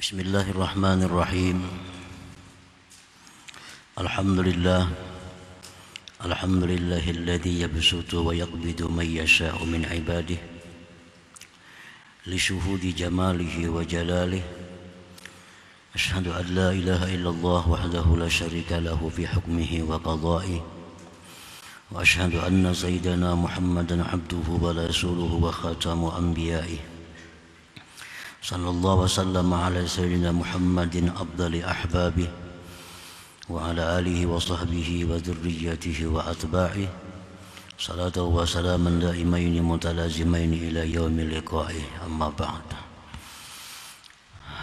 Bismillahirrahmanirrahim. Alhamdulillah. Alhamdulillahilladzi yabsutu wa yaqbidu man yasha'u min ibadihi li syuhudi jamalihi wa jalalihi. Asyhadu an la ilaha illallah wahdahu la syarika lahu fi hukmihi wa qada'ihi. Wa asyhadu anna sayyidana Muhammadan abduhu wa rasuluhu wa khatamu anbiya'ihi. Sallallahu wasallam ala sayyidina Muhammadin afdali ahbabihi wa ala alihi wa sahbihi wa dzurriyyatihi wa atba'ihi. Salatu wa salaman daimaini mutalazimaini ila yaumil liqa'i, amma ba'd.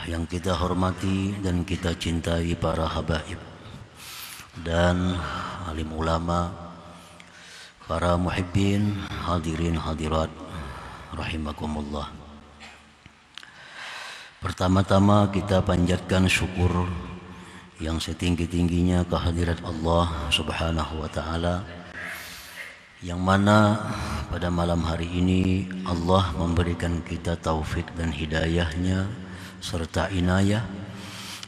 Yang kita hormati dan kita cintai para habaib dan alim ulama, para muhibbin, hadirin hadirat rahimakumullah. Pertama-tama kita panjatkan syukur yang setinggi-tingginya kehadirat Allah Subhanahu wa ta'ala, yang mana pada malam hari ini Allah memberikan kita taufik dan hidayahnya serta inayah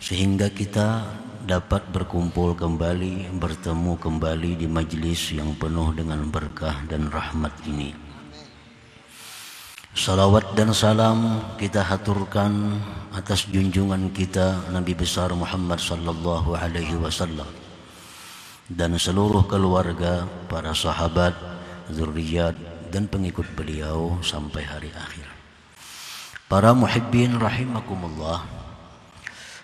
sehingga kita dapat berkumpul kembali, bertemu kembali di majlis yang penuh dengan berkah dan rahmat ini. Salawat dan salam kita haturkan atas junjungan kita Nabi besar Muhammad sallallahu alaihi wasallam dan seluruh keluarga, para sahabat, zuriat dan pengikut beliau sampai hari akhir. Para muhibbin rahimakumullah,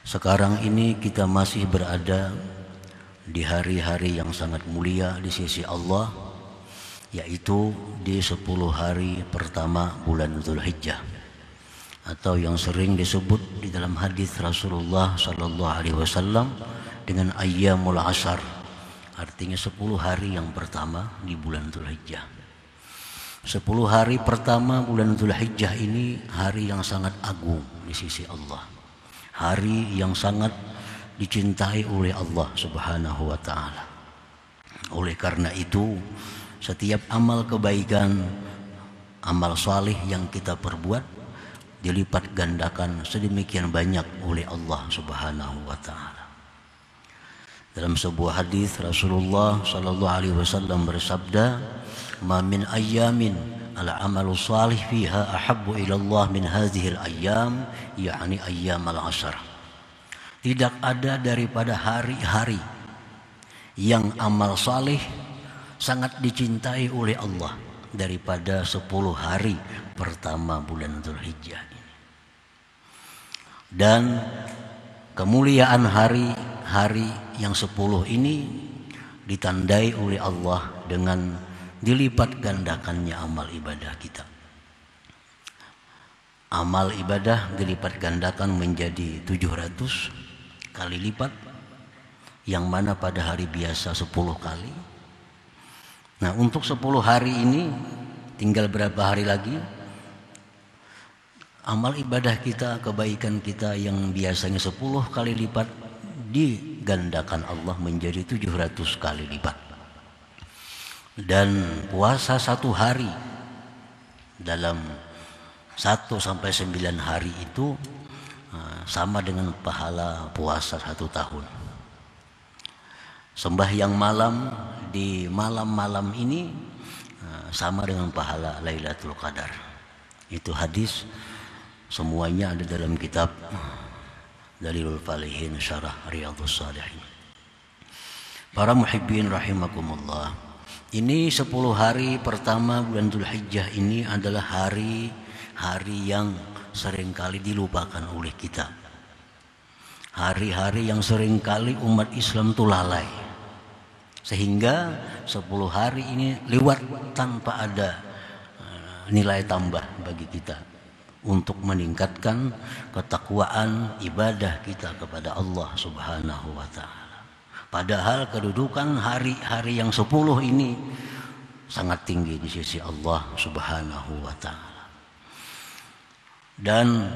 sekarang ini kita masih berada di hari-hari yang sangat mulia di sisi Allah, yaitu di 10 hari pertama bulan Dzulhijjah, atau yang sering disebut di dalam hadis Rasulullah sallallahu alaihi wasallam dengan ayyamul ashar, artinya 10 hari yang pertama di bulan Dzulhijjah. 10 hari pertama bulan Dzulhijjah ini hari yang sangat agung di sisi Allah, hari yang sangat dicintai oleh Allah Subhanahu wa ta'ala. Oleh karena itu, setiap amal kebaikan, amal salih yang kita perbuat dilipat gandakan sedemikian banyak oleh Allah Subhanahu wa ta'ala. Dalam sebuah hadis Rasulullah sallallahu alaihi wasallam bersabda, "Ma min ayyamin al-amalu salih fiha ahabbu ila Allah min hadhihi al-ayyam, yakni ayyamal ashar." Tidak ada daripada hari-hari yang amal salih sangat dicintai oleh Allah daripada 10 hari pertama bulan Dzulhijjah ini. Dan kemuliaan hari-hari yang 10 ini ditandai oleh Allah dengan dilipat gandakannya amal ibadah kita. Amal ibadah dilipat gandakan menjadi 700 kali lipat, yang mana pada hari biasa 10 kali. Nah, untuk 10 hari ini tinggal berapa hari lagi? Amal ibadah kita, kebaikan kita yang biasanya 10 kali lipat digandakan Allah menjadi 700 kali lipat. Dan puasa 1 hari dalam 1 sampai 9 hari itu sama dengan pahala puasa 1 tahun. Sembahyang malam di malam-malam ini sama dengan pahala Lailatul Qadar. Itu hadis, semuanya ada dalam kitab Dalilul Falihin Syarah Riyadhus Shalihin. Para muhibbin rahimakumullah, ini 10 hari pertama bulan Dzulhijjah ini adalah hari-hari yang seringkali dilupakan oleh kita. Hari-hari yang seringkali umat Islam itu lalai, sehingga 10 hari ini lewat tanpa ada nilai tambah bagi kita untuk meningkatkan ketakwaan ibadah kita kepada Allah Subhanahu wa ta'ala. Padahal kedudukan hari-hari yang 10 ini sangat tinggi di sisi Allah Subhanahu wa ta'ala. Dan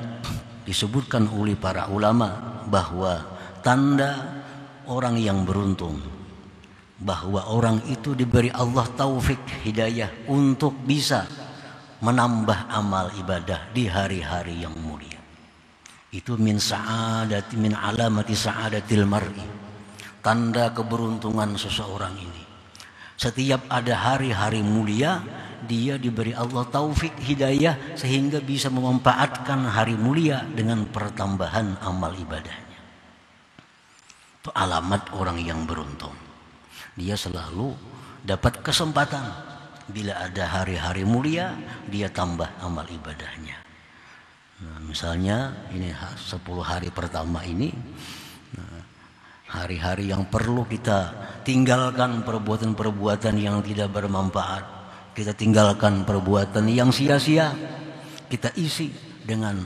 disebutkan oleh para ulama bahwa tanda orang yang beruntung, bahwa orang itu diberi Allah taufik hidayah untuk bisa menambah amal ibadah di hari-hari yang mulia. Itu min alamati sa'adatil mar'i, tanda keberuntungan seseorang ini. Setiap ada hari-hari mulia, dia diberi Allah taufik hidayah sehingga bisa memanfaatkan hari mulia dengan pertambahan amal ibadahnya. Itu alamat orang yang beruntung. Dia selalu dapat kesempatan bila ada hari-hari mulia, dia tambah amal ibadahnya. Nah, misalnya ini 10 hari pertama ini, hari-hari yang perlu kita tinggalkan perbuatan-perbuatan yang tidak bermanfaat, kita tinggalkan perbuatan yang sia-sia, kita isi dengan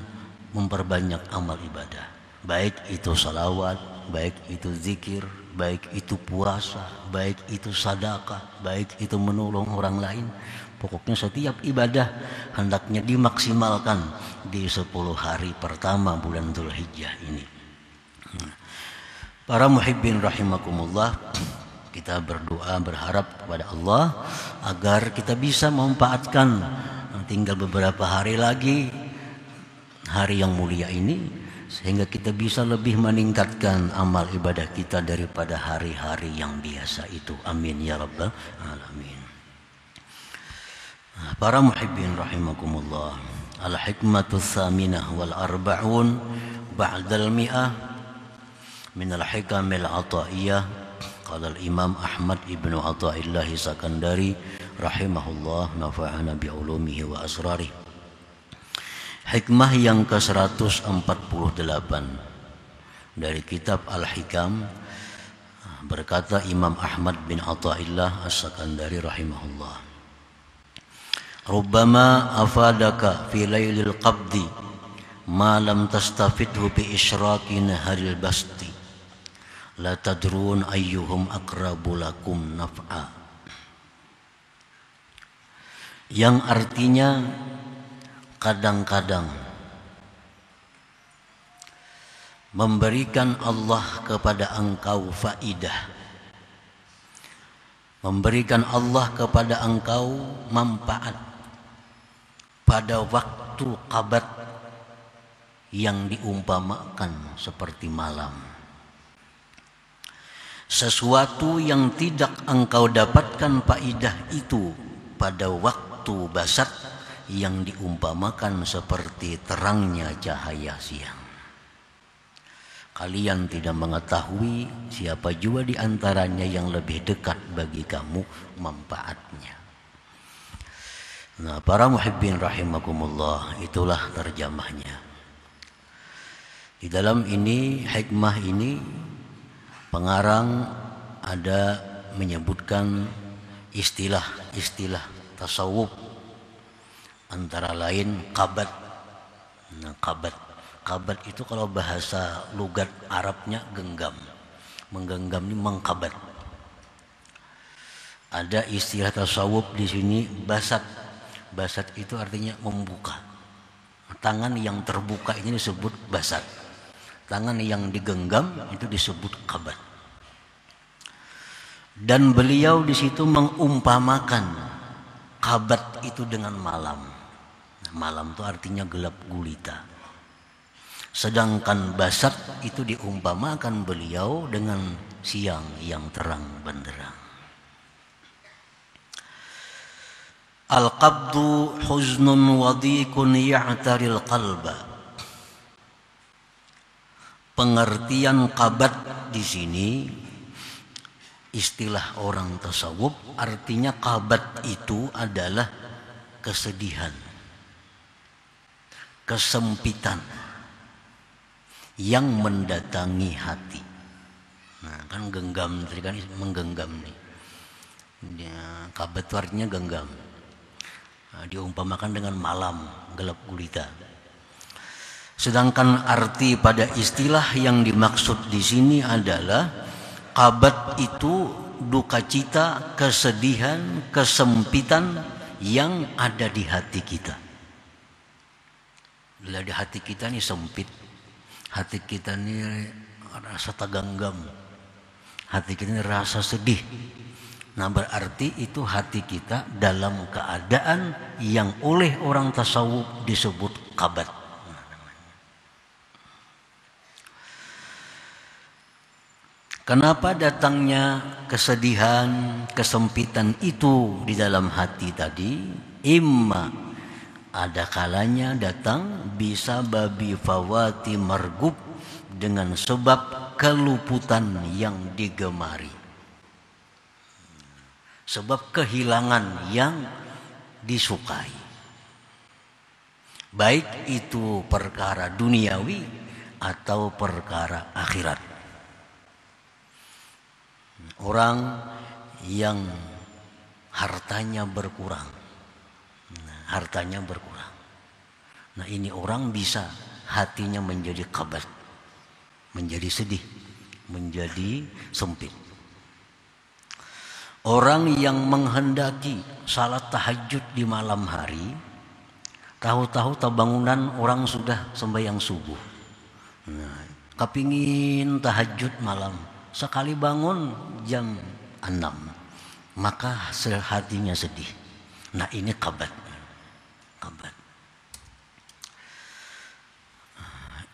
memperbanyak amal ibadah, baik itu salawat, baik itu zikir, baik itu puasa, baik itu sedekah, baik itu menolong orang lain. Pokoknya setiap ibadah hendaknya dimaksimalkan di 10 hari pertama bulan Dzulhijjah ini. Para muhibbin rahimakumullah, kita berdoa berharap kepada Allah agar kita bisa memanfaatkan tinggal beberapa hari lagi hari yang mulia ini, sehingga kita bisa lebih meningkatkan amal ibadah kita daripada hari-hari yang biasa itu. Amin ya rabbal alamin. Para muhibbin rahimakumullah, al-hikmatu tsaminah wal arba'un ba'dal mi'ah min al-hikamil ata'iyah. Qala al-imam Ahmad ibnu Athaillah Sakandari rahimahullah, nafa'ana bi'ulumihi wa asrarih. Hikmah yang ke-148 dari kitab Al-Hikam, berkata Imam Ahmad bin Athaillah As-Sakandari rahimahullah, rubbama afadaka fi lailil qabdi ma lam tastafidhu bi isyraqi naharil basti la tadrun ayyuhum aqrabu lakum naf'a. Yang artinya kadang-kadang memberikan Allah kepada engkau faidah, memberikan Allah kepada engkau manfaat pada waktu qabat yang diumpamakan seperti malam. Sesuatu yang tidak engkau dapatkan faidah itu pada waktu basat yang diumpamakan seperti terangnya cahaya siang. Kalian tidak mengetahui siapa juga di antaranya yang lebih dekat bagi kamu manfaatnya. Nah, para muhibbin rahimakumullah, itulah terjemahnya. Di dalam ini, hikmah ini, pengarang ada menyebutkan istilah-istilah tasawuf, antara lain qabat. Nah, qabat itu kalau bahasa lugat Arabnya genggam. Menggenggam ini mengqabat. Ada istilah tasawuf di sini basat. Basat itu artinya membuka. Tangan yang terbuka ini disebut basat. Tangan yang digenggam itu disebut qabat. Dan beliau di situ mengumpamakan qabat itu dengan malam. Malam itu artinya gelap gulita. Sedangkan basat itu diumpamakan beliau dengan siang yang terang benderang. Al-qabdu huznun wadikun ya'taril qalba. Pengertian qabat di sini istilah orang tasawuf, artinya qabat itu adalah kesedihan, kesempitan yang mendatangi hati. Nah, kan genggam, tadi kan menggenggam nih. Qabat itu artinya genggam. Nah, diumpamakan dengan malam gelap gulita. Sedangkan arti pada istilah yang dimaksud di sini adalah qabat itu duka cita, kesedihan, kesempitan yang ada di hati kita. Bila di hati kita ini sempit, hati kita ini rasa teganggam, hati kita ini rasa sedih. Nah, berarti itu hati kita dalam keadaan yang oleh orang tasawuf disebut qabat. Kenapa datangnya kesedihan, kesempitan itu di dalam hati tadi? Imma ada kalanya datang bisa babi fawati margub, dengan sebab keluputan yang digemari, sebab kehilangan yang disukai, baik itu perkara duniawi atau perkara akhirat. Orang yang hartanya berkurang, nah ini orang bisa hatinya menjadi kabat, menjadi sedih, menjadi sempit. Orang yang menghendaki salat tahajud di malam hari, tahu-tahu bangunan orang sudah sembahyang subuh. Nah, kepingin tahajud malam, sekali bangun jam 6, maka hatinya sedih. Nah ini kabat.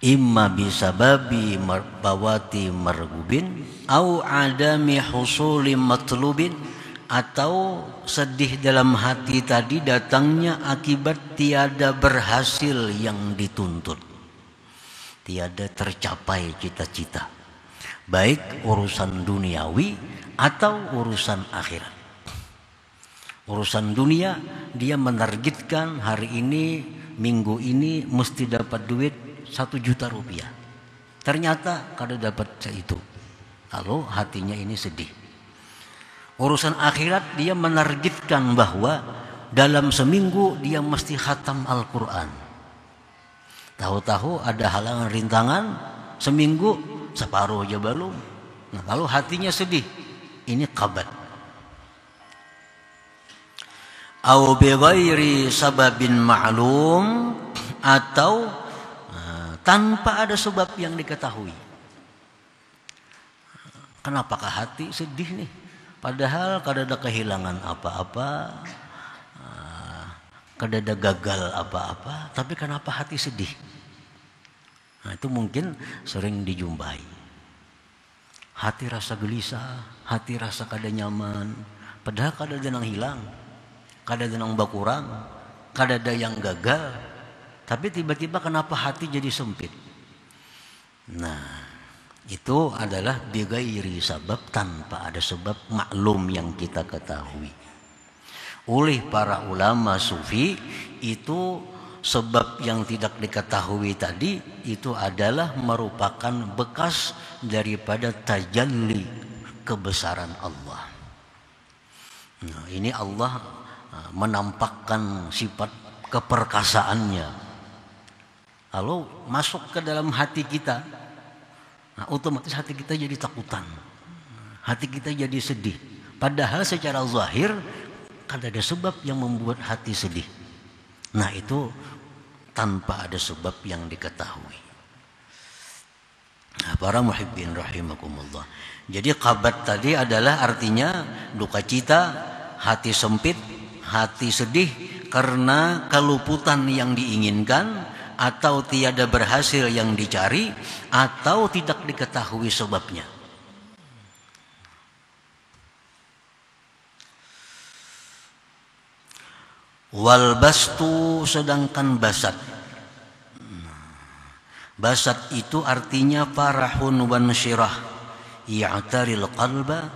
Imma bisababi bawati margubin au adami husuli matlubin, atau sedih dalam hati tadi datangnya akibat tiada berhasil yang dituntut, tiada tercapai cita-cita, baik urusan duniawi atau urusan akhirat. Urusan dunia dia menargetkan hari ini, minggu ini mesti dapat duit 1 juta rupiah. Ternyata kada dapat itu, lalu hatinya ini sedih. Urusan akhirat dia menargetkan bahwa dalam seminggu dia mesti khatam Al-Quran. Tahu-tahu ada halangan rintangan, seminggu separuh aja belum. Nah, lalu hatinya sedih. Ini kabat. Au bighairi sababin ma'lum, atau tanpa ada sebab yang diketahui. Kenapakah hati sedih nih? Padahal kada ada kehilangan apa-apa, kada ada gagal apa-apa, tapi kenapa hati sedih? Nah, itu mungkin sering dijumpai. Hati rasa gelisah, hati rasa kada nyaman, padahal kada ada yang hilang, kada ada yang berkurang, kada ada yang gagal, tapi tiba-tiba kenapa hati jadi sempit? Nah, itu adalah bighairi sabab, tanpa ada sebab maklum yang kita ketahui. Oleh para ulama sufi, itu sebab yang tidak diketahui tadi itu adalah merupakan bekas daripada tajalli kebesaran Allah. Nah, ini Allah menampakkan sifat keperkasaannya. Lalu masuk ke dalam hati kita, nah, otomatis hati kita jadi takutan, hati kita jadi sedih. Padahal secara zahir kan ada sebab yang membuat hati sedih. Nah itu tanpa ada sebab yang diketahui. Nah, para muhibbin rahimakumullah. Jadi kabat tadi adalah artinya duka cita, hati sempit, hati sedih karena keluputan yang diinginkan, atau tiada berhasil yang dicari, atau tidak diketahui sebabnya. Wal bastu, sedangkan basat. Basat itu artinya farahun wan syirah ya'taril qalba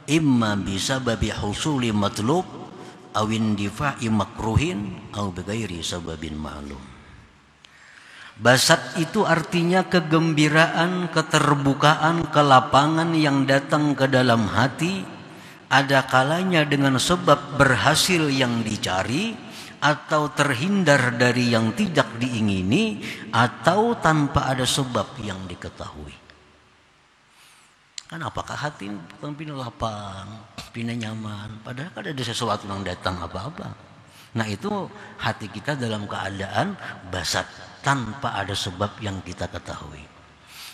imma bisababi husuli matlub aw indifa'i makruhin aw bighairi sababin ma'lum. Basat itu artinya kegembiraan, keterbukaan, kelapangan yang datang ke dalam hati, ada kalanya dengan sebab berhasil yang dicari, atau terhindar dari yang tidak diingini, atau tanpa ada sebab yang diketahui. Kan apakah hati pina lapang, pina nyaman, padahal kan ada sesuatu yang datang apa-apa. Nah itu hati kita dalam keadaan basat, tanpa ada sebab yang kita ketahui.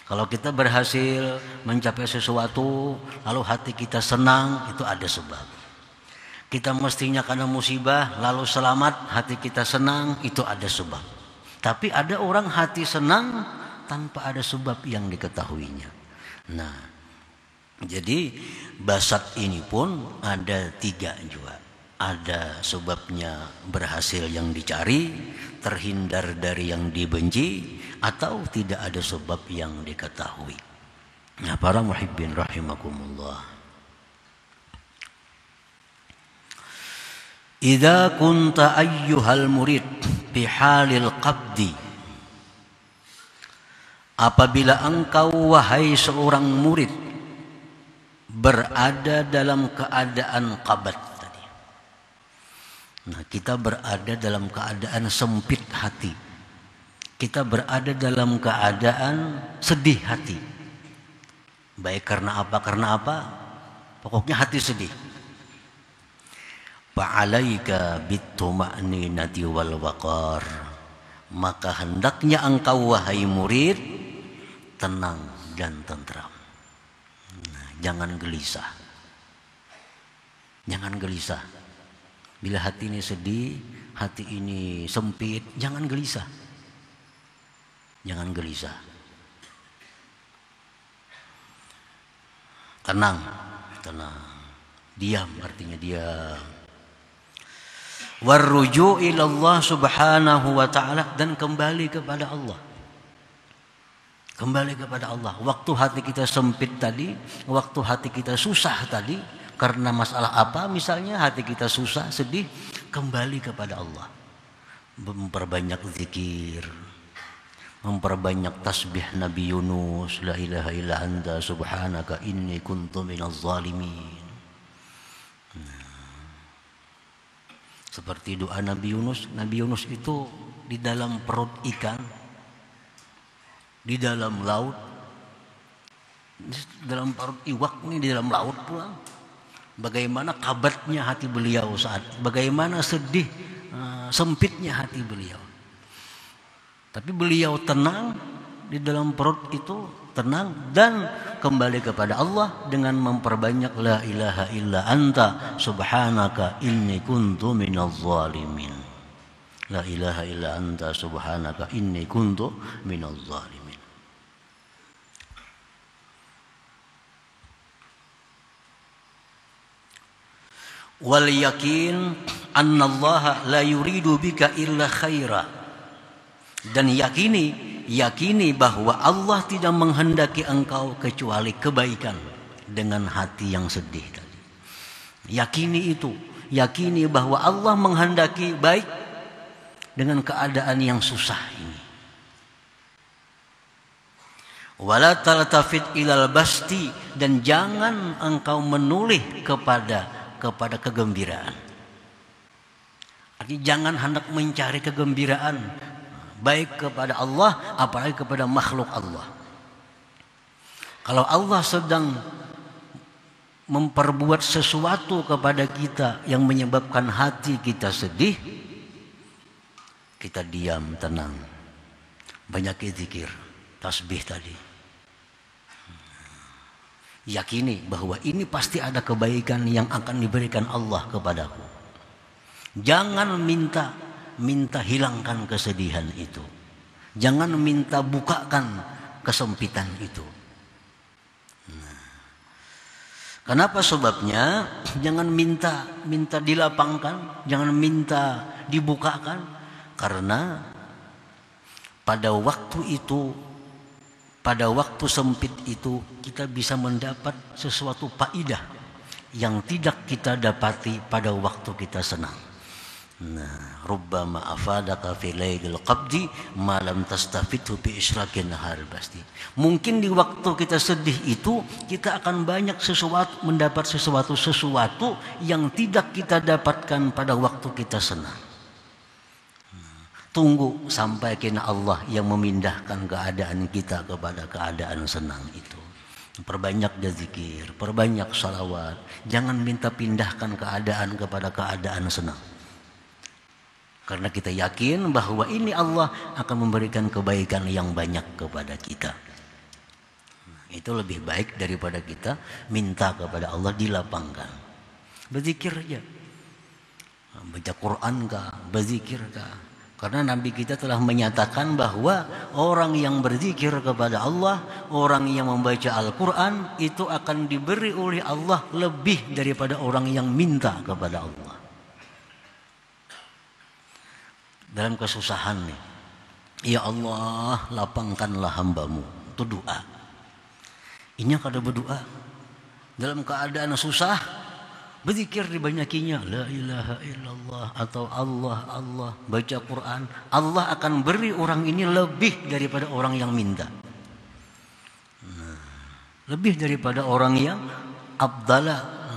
Kalau kita berhasil mencapai sesuatu, lalu hati kita senang, itu ada sebab. Kita mestinya kena musibah, lalu selamat, hati kita senang, itu ada sebab. Tapi ada orang hati senang tanpa ada sebab yang diketahuinya. Nah, Jadi basat ini pun ada 3 juga. Ada sebabnya berhasil yang dicari, terhindar dari yang dibenci, atau tidak ada sebab yang diketahui. Nah, para muhibbin rahimakumullah. Idza kunta ayyuhal murid fi halil qabdi, apabila engkau wahai seorang murid berada dalam keadaan qabd tadi. Nah, kita berada dalam keadaan sempit hati. Kita berada dalam keadaan sedih hati. Baik karena apa? Karena apa? Pokoknya hati sedih. Fa'alaika bituma'ninati wal waqar. Maka hendaknya engkau wahai murid tenang dan tentram. Nah, jangan gelisah. Jangan gelisah. Bila hati ini sedih, hati ini sempit, jangan gelisah. Jangan gelisah. Tenang, tenang. Diam artinya diam. Warruju' ila Allah subhanahu wa ta'ala, dan kembali kepada Allah. Kembali kepada Allah. Waktu hati kita sempit tadi, waktu hati kita susah tadi, karena masalah apa misalnya hati kita susah, sedih, kembali kepada Allah. Memperbanyak zikir, memperbanyak tasbih Nabi Yunus, la ilaha illa anta subhanaka inni kuntu minaz zalimin. Seperti doa Nabi Yunus. Nabi Yunus itu di dalam perut ikan, di dalam laut, dalam perut iwak ini, di dalam laut pula. Bagaimana kabatnya hati beliau saat, bagaimana sedih, sempitnya hati beliau. Tapi beliau tenang di dalam perut itu, tenang dan kembali kepada Allah dengan memperbanyak la ilaha illa anta subhanaka inni kuntu minaz zalimin. La ilaha illa anta subhanaka inni kuntu minaz zalimin. Wal yakin anna Allah la yuridu bika illa khaira. Dan yakini bahwa Allah tidak menghendaki engkau kecuali kebaikan dengan hati yang sedih tadi. Yakini itu, yakini bahwa Allah menghendaki baik dengan keadaan yang susah ini. Wala taltafit ilal basti, dan jangan engkau menoleh kepada kegembiraan. Artinya jangan hendak mencari kegembiraan baik kepada Allah apalagi kepada makhluk Allah. Kalau Allah sedang memperbuat sesuatu kepada kita yang menyebabkan hati kita sedih, kita diam, tenang, banyak zikir, tasbih tadi. Yakini bahwa ini pasti ada kebaikan yang akan diberikan Allah kepadaku. Jangan minta hilangkan kesedihan itu. Jangan minta bukakan kesempitan itu. Nah, kenapa sebabnya? Jangan minta dilapangkan, jangan minta dibukakan, karena pada waktu itu, pada waktu sempit itu kita bisa mendapat sesuatu faidah yang tidak kita dapati pada waktu kita senang. Nah, rubbama afadaka fi lailil qabdi ma lam tastafidhu bi isyraqin nahar pasti. Mungkin di waktu kita sedih itu kita akan banyak mendapat sesuatu yang tidak kita dapatkan pada waktu kita senang. Tunggu sampai kena Allah yang memindahkan keadaan kita kepada keadaan senang itu. Perbanyak zikir, perbanyak salawat. Jangan minta pindahkan keadaan kepada keadaan senang. Karena kita yakin bahwa ini Allah akan memberikan kebaikan yang banyak kepada kita. Itu lebih baik daripada kita minta kepada Allah dilapangkan. Berzikir aja. Baca Quran kah, berzikir kah, Karena Nabi kita telah menyatakan bahwa orang yang berzikir kepada Allah, orang yang membaca Al-Quran, itu akan diberi oleh Allah lebih daripada orang yang minta kepada Allah. Dalam kesusahan nih, ya Allah lapangkanlah hambamu, itu doa. Ini kada berdoa. Dalam keadaan susah, berzikir dibanyakinya la ilaha illallah atau Allah Allah, baca Quran, Allah akan beri orang ini lebih daripada orang yang minta. Lebih daripada orang yang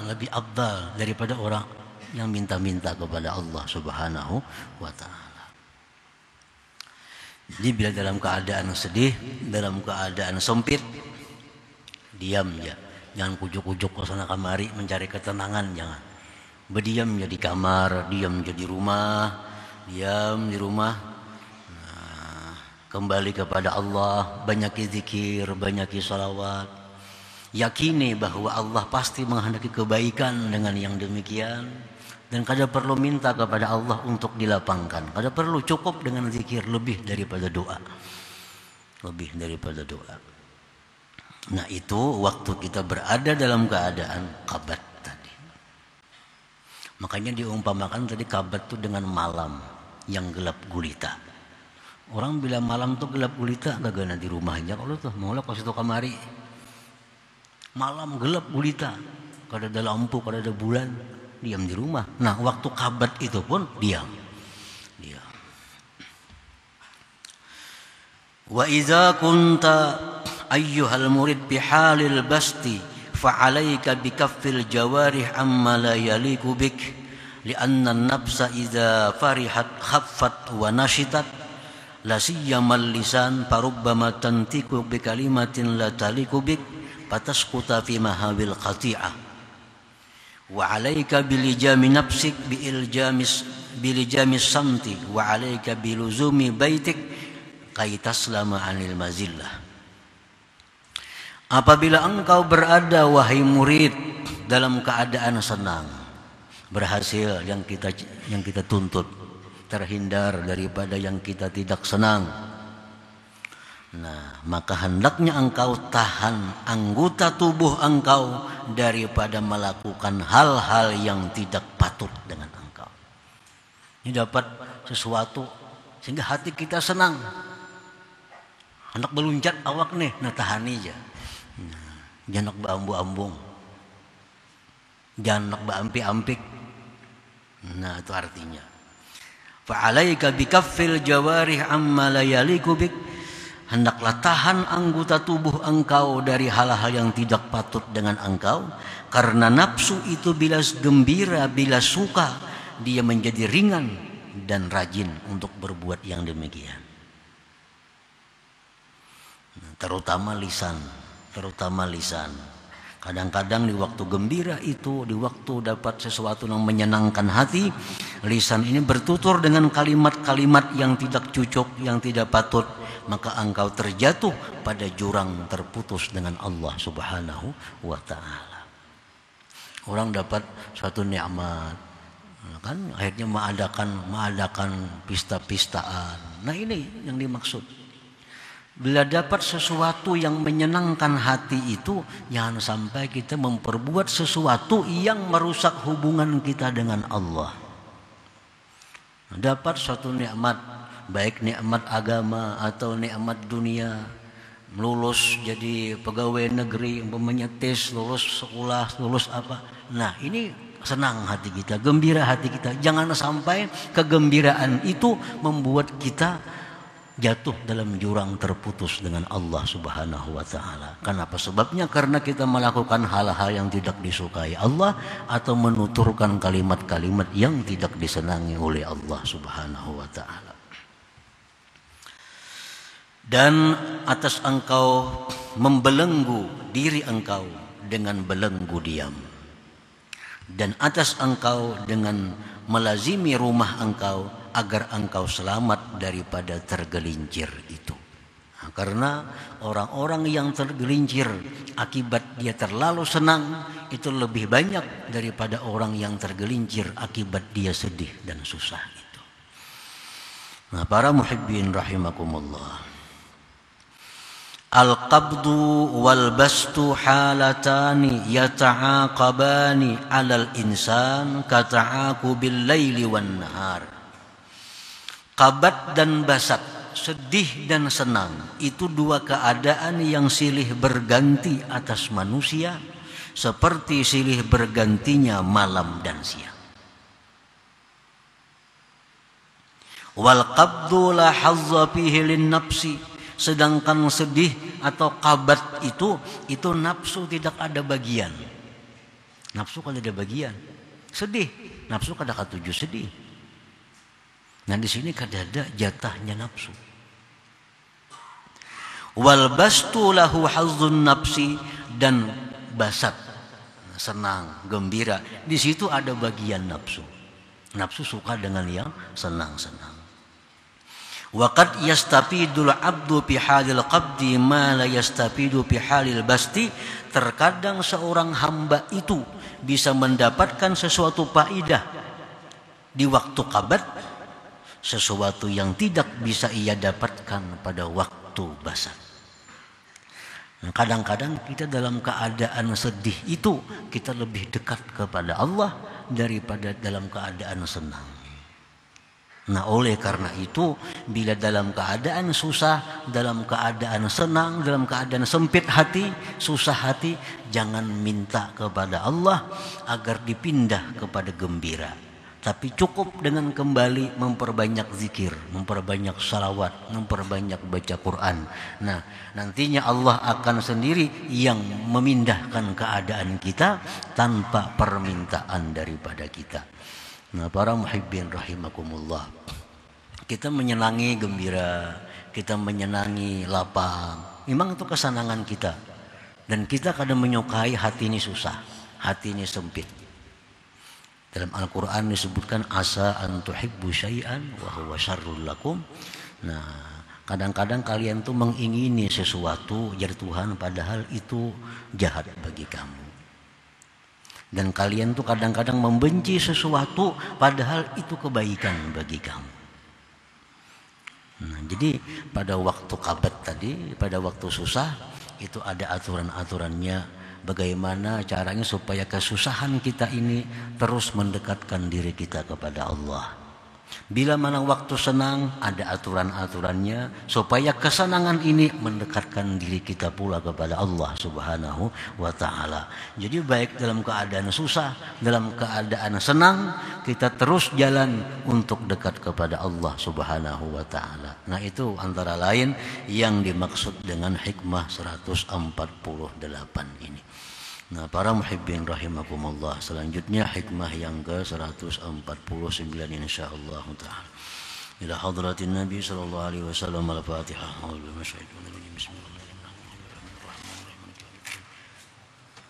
lebih abdal daripada orang yang minta-minta kepada Allah Subhanahu wa taala. Jadi bila dalam keadaan sedih, dalam keadaan sempit, diam ya. Jangan kujuk-kujuk ke sana kemari mencari ketenangan, jangan. Berdiam ya di kamar, diam ya di rumah, diam di rumah. Nah, kembali kepada Allah, banyaki zikir, banyaki salawat. Yakini bahwa Allah pasti menghendaki kebaikan dengan yang demikian. Dan kada perlu minta kepada Allah untuk dilapangkan. Kada perlu, cukup dengan zikir lebih daripada doa. Lebih daripada doa. Nah itu waktu kita berada dalam keadaan kabat tadi. Makanya diumpamakan tadi kabat itu dengan malam yang gelap gulita. Orang bila malam tuh gelap gulita kagak di rumahnya kalau tuh mau lah situ kamari. Malam gelap gulita, kada ada lampu, kada ada bulan, diam di rumah. Nah waktu kabat itu pun diam. Wa idza kunta ayyuhal murid bihalil basti fa'alaika bikaffil jawarih amma la yaliku bik lianna an-nafsa idza farihat khaffat wa nashitat la siyyamal lisan farubbama tantiku bi kalimatin la taliku bik fatasquta fi mahawil qati'ah wa 'alaika bilijami nafsik bilijamis samti wa 'alaika biluzumi baitik kaitaslam 'anil mazillah. Apabila engkau berada wahai murid dalam keadaan senang, berhasil yang kita tuntut, terhindar daripada yang kita tidak senang. Nah, maka hendaknya engkau tahan anggota tubuh engkau daripada melakukan hal-hal yang tidak patut dengan engkau. Ini dapat sesuatu sehingga hati kita senang. Hendak meluncat awak nih, nah tahani aja. Jangan beambu-ambung, jangan beampi-ampik. Nah itu artinya. Fa'alaika bikaffil jawarih amma la yaliku bik. Hendaklah tahan anggota tubuh engkau dari hal-hal yang tidak patut dengan engkau. Karena nafsu itu bila gembira, bila suka, dia menjadi ringan dan rajin untuk berbuat yang demikian. Terutama lisan. Kadang-kadang di waktu gembira itu, di waktu dapat sesuatu yang menyenangkan hati, lisan ini bertutur dengan kalimat-kalimat yang tidak cocok, yang tidak patut, maka engkau terjatuh pada jurang terputus dengan Allah Subhanahu wa taala. Orang dapat suatu nikmat, kan akhirnya mengadakan pesta-pistaan. Nah ini yang dimaksud. Bila dapat sesuatu yang menyenangkan hati itu, jangan sampai kita memperbuat sesuatu yang merusak hubungan kita dengan Allah. Dapat suatu nikmat, baik nikmat agama atau nikmat dunia, lulus jadi pegawai negeri, menyetis, lulus sekolah, lulus apa. Nah ini senang hati kita, gembira hati kita. Jangan sampai kegembiraan itu membuat kita jatuh dalam jurang terputus dengan Allah Subhanahu wa taala. Kenapa? Sebabnya karena kita melakukan hal-hal yang tidak disukai Allah atau menuturkan kalimat-kalimat yang tidak disenangi oleh Allah Subhanahu wa taala. Dan atas engkau membelenggu diri engkau dengan belenggu diam. Dan atas engkau dengan melazimi rumah engkau agar engkau selamat daripada tergelincir itu. Nah, karena orang-orang yang tergelincir akibat dia terlalu senang itu lebih banyak daripada orang yang tergelincir akibat dia sedih dan susah itu. Nah, para muhibbin rahimakumullah. Al-qabdu wal bastu halatani yata'aqabani 'alal insan kata'aqubil laili wan nahar. Qabat dan basat, sedih dan senang, itu dua keadaan yang silih berganti atas manusia seperti silih bergantinya malam dan siang. Wal qabdu la hazza fihi lin nafsi, sedangkan sedih atau kabat itu nafsu tidak ada bagian. Nafsu kalau ada bagian, sedih, nafsu kada katuju sedih. Nah di sini kada ada jatahnya nafsu. Wal bastu lahu hazzun nafsi, dan basat, senang, gembira, di situ ada bagian nafsu. Nafsu suka dengan yang senang-senang. Waqad yastafidul abdu fi halil qabdi ma la yastafidu fi halil basti. Terkadang seorang hamba itu bisa mendapatkan sesuatu faidah di waktu qabat, sesuatu yang tidak bisa ia dapatkan pada waktu basat. Nah, kadang-kadang kita dalam keadaan sedih itu kita lebih dekat kepada Allah daripada dalam keadaan senang. Nah oleh karena itu, bila dalam keadaan susah, dalam keadaan senang, dalam keadaan sempit hati, susah hati, jangan minta kepada Allah agar dipindah kepada gembira. Tapi cukup dengan kembali memperbanyak zikir, memperbanyak salawat, memperbanyak baca Quran. Nah nantinya Allah akan sendiri yang memindahkan keadaan kita tanpa permintaan daripada kita. Nah para muhibbin rahimakumullah, kita menyenangi gembira, kita menyenangi lapang, memang itu kesenangan kita. Dan kita kadang menyukai hati ini susah, hati ini sempit. Dalam Al-Quran disebutkan asa an tuhibbu syai'an wa huwa syarrul lakum. Nah kadang-kadang kalian tuh mengingini sesuatu dari Tuhan padahal itu jahat bagi kamu. Dan kalian tuh kadang-kadang membenci sesuatu padahal itu kebaikan bagi kamu. Nah, jadi pada waktu kabat tadi, pada waktu susah, itu ada aturan-aturannya. Bagaimana caranya supaya kesusahan kita ini terus mendekatkan diri kita kepada Allah. Bila mana waktu senang, ada aturan-aturannya supaya kesenangan ini mendekatkan diri kita pula kepada Allah Subhanahu wa ta'ala. Jadi baik dalam keadaan susah, dalam keadaan senang, kita terus jalan untuk dekat kepada Allah Subhanahu wa ta'ala. Nah itu antara lain yang dimaksud dengan hikmah 148 ini. Nah para muhibbin rahimakumullah, selanjutnya hikmah yang ke-149 insyaallah ta'ala. Ila hadratin Nabi sallallahu alaihi wasallam al-Fatihah.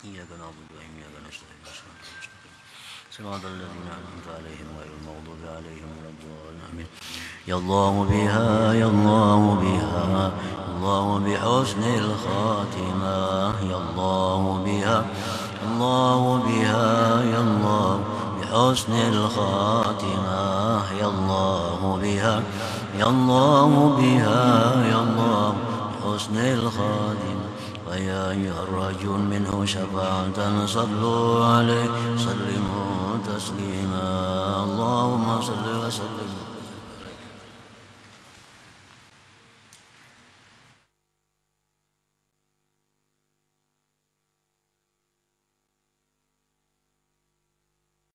Iyyaka na'budu wa iyyaka nasta'in. Siratal ladzina an'amta 'alaihim ghairil maghdubi 'alaihim waladdallin. Ya Allah biha, ya Allah biha, Allah bihusnil khatimah. Ya Allah biha, Allah biha, ya Allah bihusnil khatimah. Ya Allah biha, ya Allah biha, ya Allah bihusnil khatimah. ويا أيها الرجل منه شفاعة صلوا عليه سلموا تسليما اللهم صل وسلم